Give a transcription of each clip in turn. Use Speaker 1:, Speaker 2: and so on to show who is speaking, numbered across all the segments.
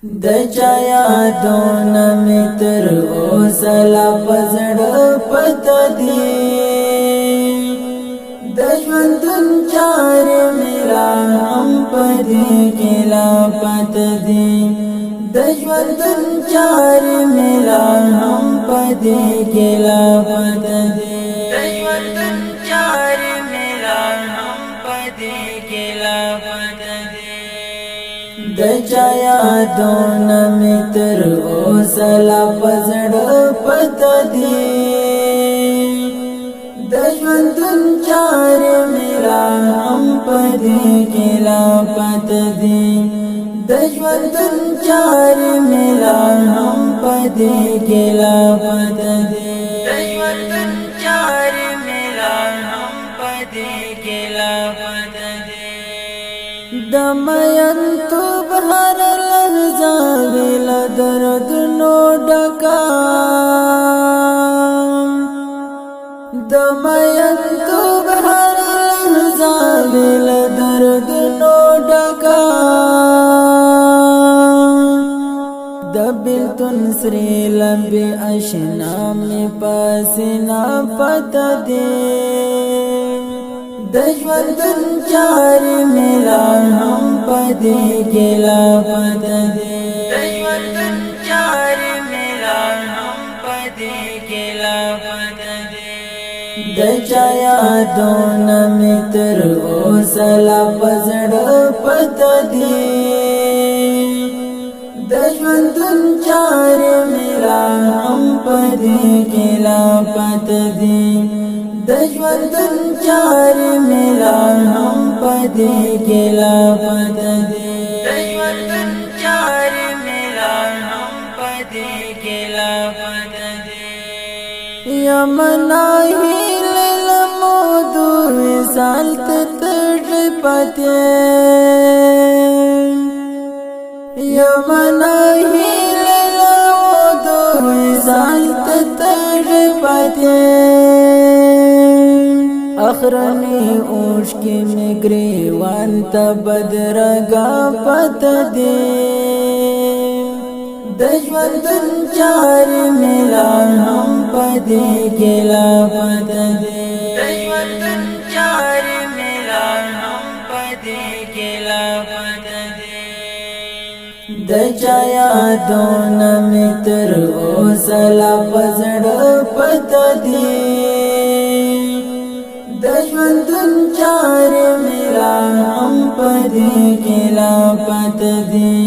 Speaker 1: د چا یادونه می تر اوسه لا په زړه پته دي د ژوندون چارې مې لا هم په دې کې لا پته دي د ژوندون چارې مې لا هم په دې کې لا پته دي د ژوندون چارې مې لا هم په دې کې لا پته دي د چا یادونه می تر اوسه لا په زړه پته دي د ژوندون چارې مې لا هم په دې کې لا پته دي د ژوندون چارې مې لا هم په دې کې لا پته دي د ژوندون چارې مې لا هم په دې کې لا پته دي د مین توب هر لحظه ویل دردونو ډکا د مین توب هر لحظه ویل دردونو ډکا د بیلتون سری لمبی اشنا می پسینا پته دي د ژوندون چارې مې لا هم په دې کې لا پته دي د ژوندون چارې مې لا هم په دې کې لا پته دي د چا یادونه مې تر اوسه لا په زړه پته دي د ژوندون چارې مې لا هم په دې کې لا پته دي د ژوندون چارې مې لا هم په دې کې لا پته دي د ژوندون چارې مې لا هم په دې کې لا پته دي یا مناهی لمودو وصال تتړ پته یا مناهی لمودو وصال تتړ پته اخرنی اوش کی مگریوان تا بدرگا پته دي د ژوندون چارې مې لا هم په دې کې لا پته دي د ژوندون چارې مې لا هم په دې کې لا پته دي د چا یادونه مې تر اوسه لا په زړه پته دي د ژوندون چارې مې لا هم په دې کې لا پته دي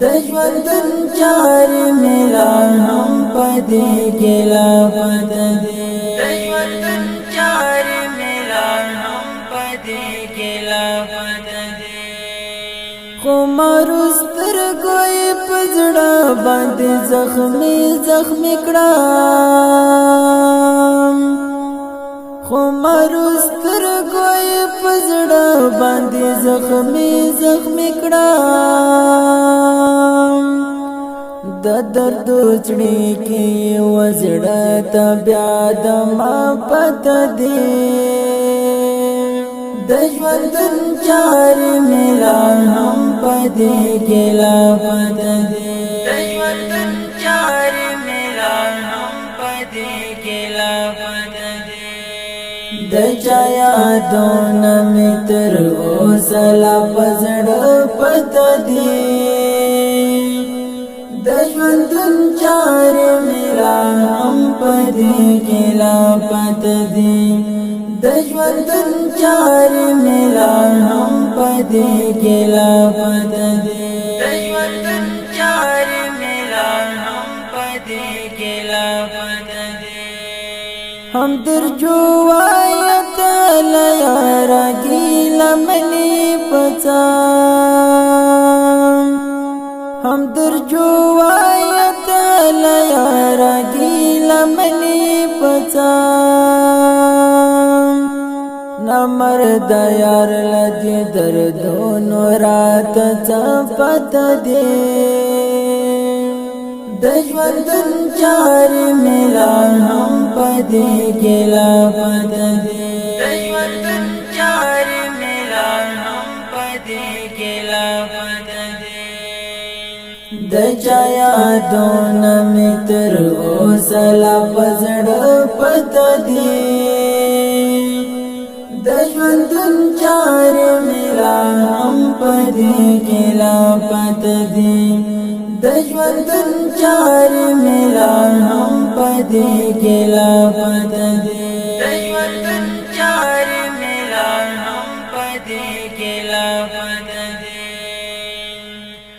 Speaker 1: د ژوندون چارې مې لا هم په دې کې لا پته دي د ژوندون چارې مې لا هم په دې کې لا پته دي خو مارو سترګو یې په زړه باندې زخمي زخمي کړم خو مارو سترګو یې په زړه باندې زخمي زخمي کړم د درد چړې کې وزړه ته بیا د ما پته دي د ژوندون چارې مې لا هم په دې کې لا پته دي د ژوندون چارې مې لا هم په دې کې لا پته دي د چا یادونه مې تر اوسه لا په زړه پته دي د ژوندون چارې مې لا هم په دې کې لا پته دي د ژوندون چارې مې لا هم په دې کې لا پته دي د ژوندون چارې مې لا هم په دې کې لا پته دي هم در جوایت لیارا گیلا منی پچا هم در جوایت لیارا گیلا منی پچا نمرد یار لدی دردونو رات چپت دی د ژوندون چارې مې لا هم په دې کې لا پته دي د ژوندون چارې مې لا هم په دې کې لا پته دي د چا یادونه می تر اوسه لا پزړه پته دي د ژوندون چارې مې لا هم په دې کې لا پته دي د ژوندون چارې مې لا هم په دې کې لا پته دي